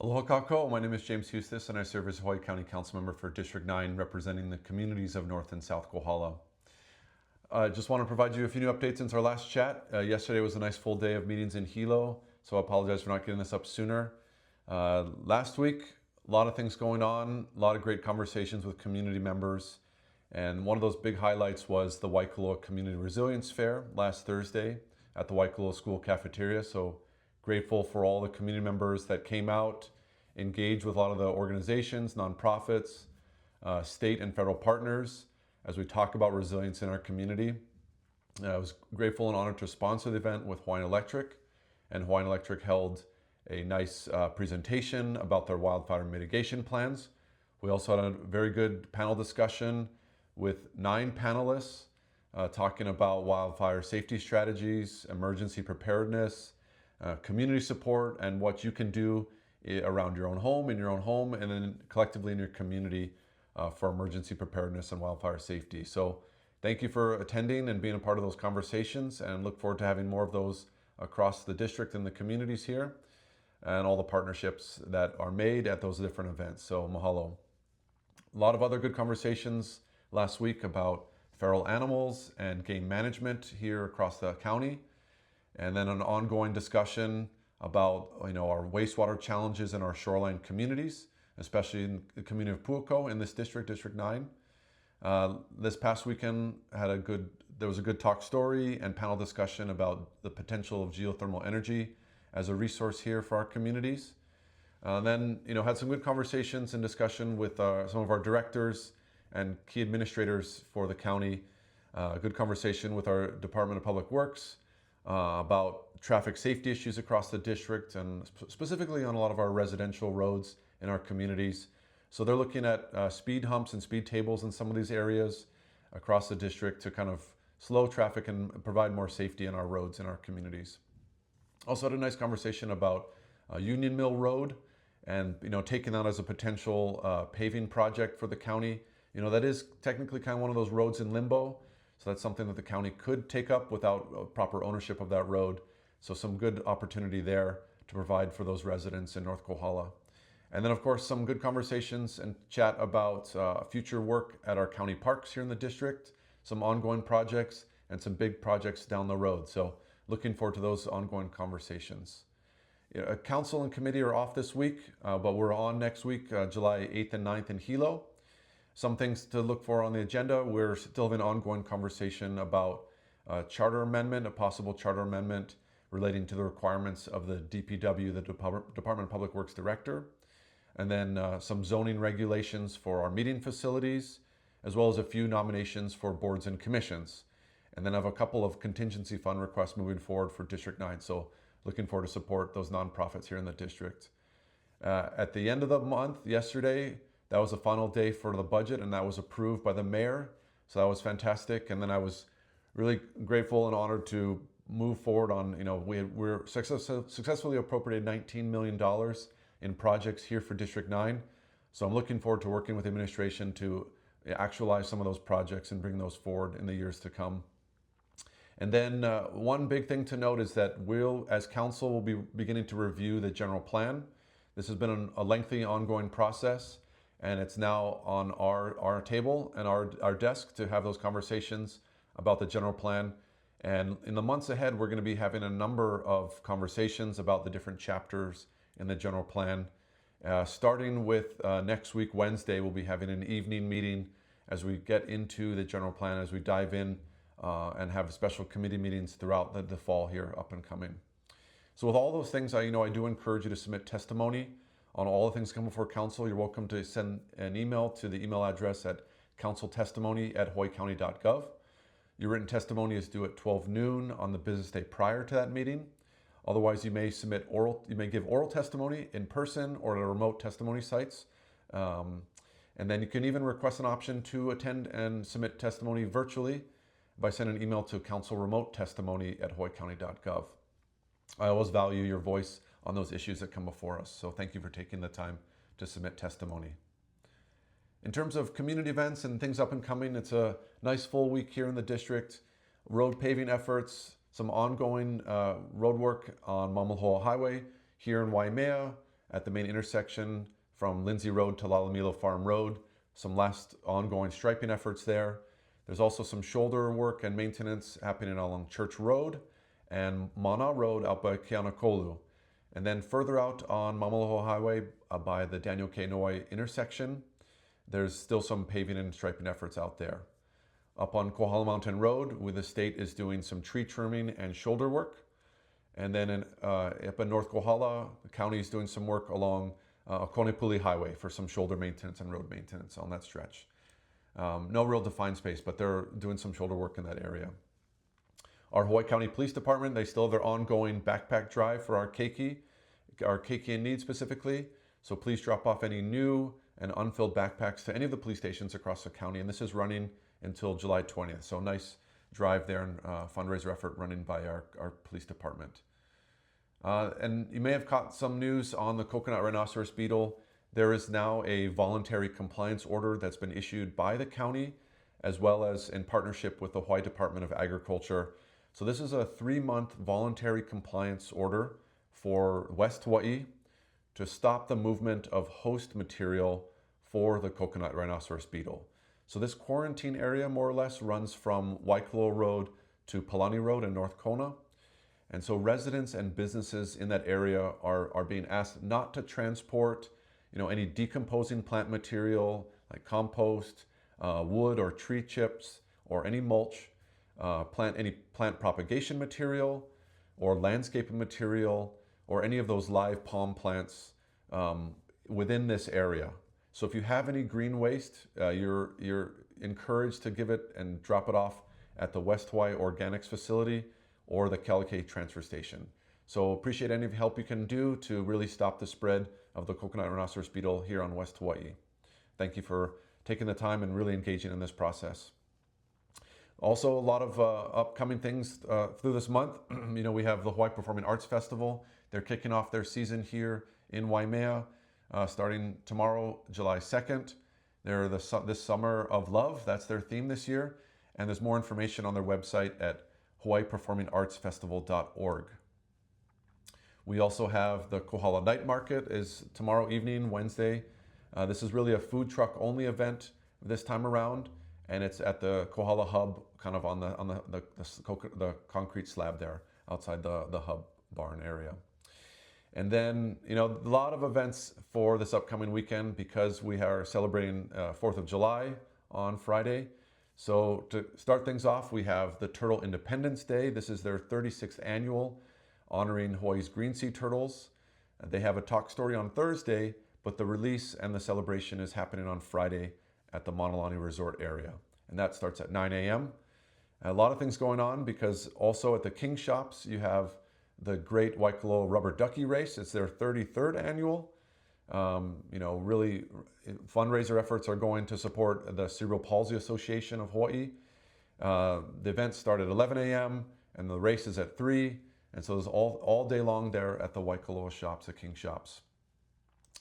Aloha kako, my name is James Hustace and I serve as Hawaii County Council Member for District 9 representing the communities of North and South Kohala. I just want to provide you a few new updates since our last chat. Yesterday was a nice full day of meetings in Hilo, so I apologize for not getting this up sooner. Last week, a lot of things going on, a lot of great conversations with community members, and one of those big highlights was the Waikoloa Community Resilience Fair last Thursday at the Waikoloa School Cafeteria. So grateful for all the community members that came out, engaged with a lot of the organizations, nonprofits, state and federal partners as we talk about resilience in our community. I was grateful and honored to sponsor the event with Hawaiian Electric, and Hawaiian Electric held a nice presentation about their wildfire mitigation plans. We also had a very good panel discussion with 9 panelists talking about wildfire safety strategies, emergency preparedness, community support, and what you can do around your own home, in your own home, and then collectively in your community for emergency preparedness and wildfire safety. So thank you for attending and being a part of those conversations, and look forward to having more of those across the district and the communities here, and all the partnerships that are made at those different events. So mahalo. A lot of other good conversations last week about feral animals and game management here across the county. And then an ongoing discussion about our wastewater challenges in our shoreline communities, especially in the community of Puako in this district, District 9. This past weekend there was a good talk story and panel discussion about the potential of geothermal energy as a resource here for our communities. Then had some good conversations and discussion with some of our directors and key administrators for the county. Good conversation with our Department of Public Works about traffic safety issues across the district, and specifically on a lot of our residential roads in our communities. So they're looking at speed humps and speed tables in some of these areas across the district to kind of slow traffic and provide more safety in our roads in our communities. Also had a nice conversation about Union Mill Road and taking that as a potential paving project for the county. That is technically kind of one of those roads in limbo. So that's something that the county could take up without proper ownership of that road. So some good opportunity there to provide for those residents in North Kohala. And then of course, some good conversations and chat about future work at our county parks here in the district, some ongoing projects and some big projects down the road. So looking forward to those ongoing conversations. Council and committee are off this week, but we're on next week, July 8th and 9th in Hilo. Some things to look for on the agenda. We're still having an ongoing conversation about a charter amendment, a possible charter amendment relating to the requirements of the DPW, the Department of Public Works Director, and then some zoning regulations for our meeting facilities, as well as a few nominations for boards and commissions. And then I have a couple of contingency fund requests moving forward for District 9. So looking forward to support those nonprofits here in the district. At the end of the month, yesterday, that was the final day for the budget, and that was approved by the mayor. So that was fantastic. And then I was really grateful and honored to move forward on, we're successfully appropriated $19 million in projects here for District 9. So I'm looking forward to working with the administration to actualize some of those projects and bring those forward in the years to come. And then one big thing to note is that as council, will be beginning to review the general plan. This has been a lengthy ongoing process, and it's now on our table and our desk to have those conversations about the general plan. And in the months ahead, we're going to be having a number of conversations about the different chapters in the general plan. Starting with next week, Wednesday, we'll be having an evening meeting as we get into the general plan, as we dive in and have special committee meetings throughout the fall here up and coming. So with all those things, I do encourage you to submit testimony on all the things coming before council. You're welcome to send an email to the email address at counciltestimony@hawaiicounty.gov. Your written testimony is due at 12 noon on the business day prior to that meeting. Otherwise, you may give oral testimony in person or at a remote testimony sites. And then you can even request an option to attend and submit testimony virtually by sending an email to councilremotetestimony@hawaiicounty.gov. I always value your voice on those issues that come before us. So thank you for taking the time to submit testimony. In terms of community events and things up and coming, it's a nice full week here in the district. Road paving efforts, some ongoing road work on Mamaloa Highway here in Waimea, at the main intersection from Lindsay Road to Lalamilo Farm Road. Some last ongoing striping efforts there. There's also some shoulder work and maintenance happening along Church Road and Mana Road out by Keanakolu. And then further out on Mamaloho Highway by the Daniel K. Noy intersection, there's still some paving and striping efforts out there. Up on Kohala Mountain Road, where the state is doing some tree trimming and shoulder work. And then up in North Kohala, the county is doing some work along Konepuli Highway for some shoulder maintenance and road maintenance on that stretch. No real defined space, but they're doing some shoulder work in that area. Our Hawaii County Police Department, they still have their ongoing backpack drive for our keiki in need specifically. So please drop off any new and unfilled backpacks to any of the police stations across the county. And this is running until July 20th. So nice drive there and fundraiser effort running by our police department. And you may have caught some news on the coconut rhinoceros beetle. There is now a voluntary compliance order that's been issued by the county, as well as in partnership with the Hawaii Department of Agriculture. So this is a 3-month voluntary compliance order for West Hawaii to stop the movement of host material for the coconut rhinoceros beetle. So this quarantine area more or less runs from Waikolo Road to Palani Road in North Kona. And so residents and businesses in that area are being asked not to transport any decomposing plant material like compost, wood or tree chips, or any mulch, any plant propagation material, or landscaping material, or any of those live palm plants within this area. So if you have any green waste, you're encouraged to give it and drop it off at the West Hawaii Organics facility or the Kealakekee transfer station. So appreciate any help you can do to really stop the spread of the coconut rhinoceros beetle here on West Hawaii. Thank you for taking the time and really engaging in this process. Also, a lot of upcoming things through this month. We have the Hawaii Performing Arts Festival. They're kicking off their season here in Waimea, starting tomorrow, July 2nd. They're this Summer of Love. That's their theme this year. And there's more information on their website at hawaiiperformingartsfestival.org. We also have the Kohala Night Market is tomorrow evening, Wednesday. This is really a food truck only event this time around, and it's at the Kohala Hub, kind of on the concrete slab there outside the hub barn area. And then, a lot of events for this upcoming weekend because we are celebrating 4th of July on Friday. So to start things off, we have the Turtle Independence Day. This is their 36th annual, honoring Hawaii's green sea turtles. They have a talk story on Thursday, but the release and the celebration is happening on Friday at the Manalani Resort area. And that starts at 9 a.m. A lot of things going on because also at the King Shops, you have the Great Waikolo Rubber Ducky Race. It's their 33rd annual. Really fundraiser efforts are going to support the Cerebral Palsy Association of Hawaii. The events start at 11 a.m. and the race is at 3. And so there's all day long there at the Waikoloa shops, the King Shops.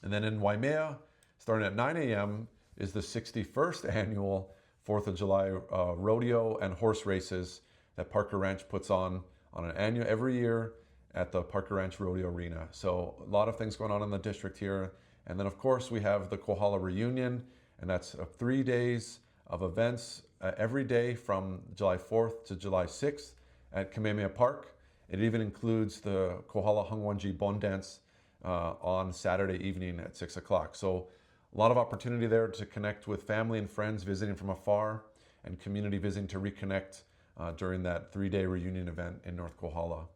And then in Waimea, starting at 9 a.m. is the 61st annual 4th of July rodeo and horse races that Parker Ranch puts on an annual every year at the Parker Ranch Rodeo Arena. So a lot of things going on in the district here. And then of course we have the Kohala Reunion, and that's 3 days of events every day from July 4th to July 6th at Kamehameha Park. It even includes the Kohala Hangwanji Bon Dance on Saturday evening at 6 o'clock. So a lot of opportunity there to connect with family and friends visiting from afar and community visiting to reconnect during that 3-day reunion event in North Kohala.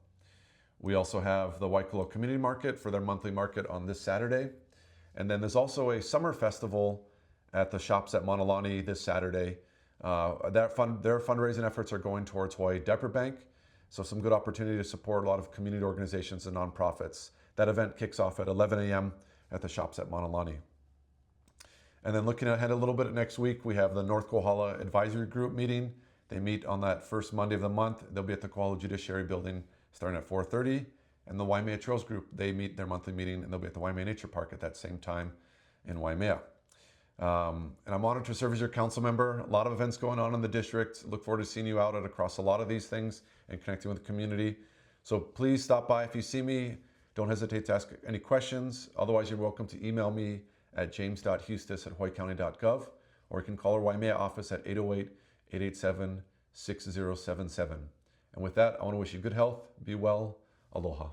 We also have the Waikolo Community Market for their monthly market on this Saturday. And then there's also a summer festival at the shops at Manalani this Saturday. Their fundraising efforts are going towards Hawaii Diaper Bank. So some good opportunity to support a lot of community organizations and nonprofits. That event kicks off at 11 a.m. at the shops at Manalani. And then looking ahead a little bit next week, we have the North Kohala Advisory Group meeting. They meet on that first Monday of the month. They'll be at the Kohala Judiciary Building starting at 4:30. And the Waimea Trails Group, they meet their monthly meeting and they'll be at the Waimea Nature Park at that same time in Waimea. And I'm honored to serve as your council member. A lot of events going on in the district. Look forward to seeing you out across a lot of these things and connecting with the community. So please stop by if you see me. Don't hesitate to ask any questions. Otherwise, you're welcome to email me at james.hustace@hawaiicounty.gov, or you can call our Waimea office at 808-887-6077. And with that, I want to wish you good health, be well, aloha.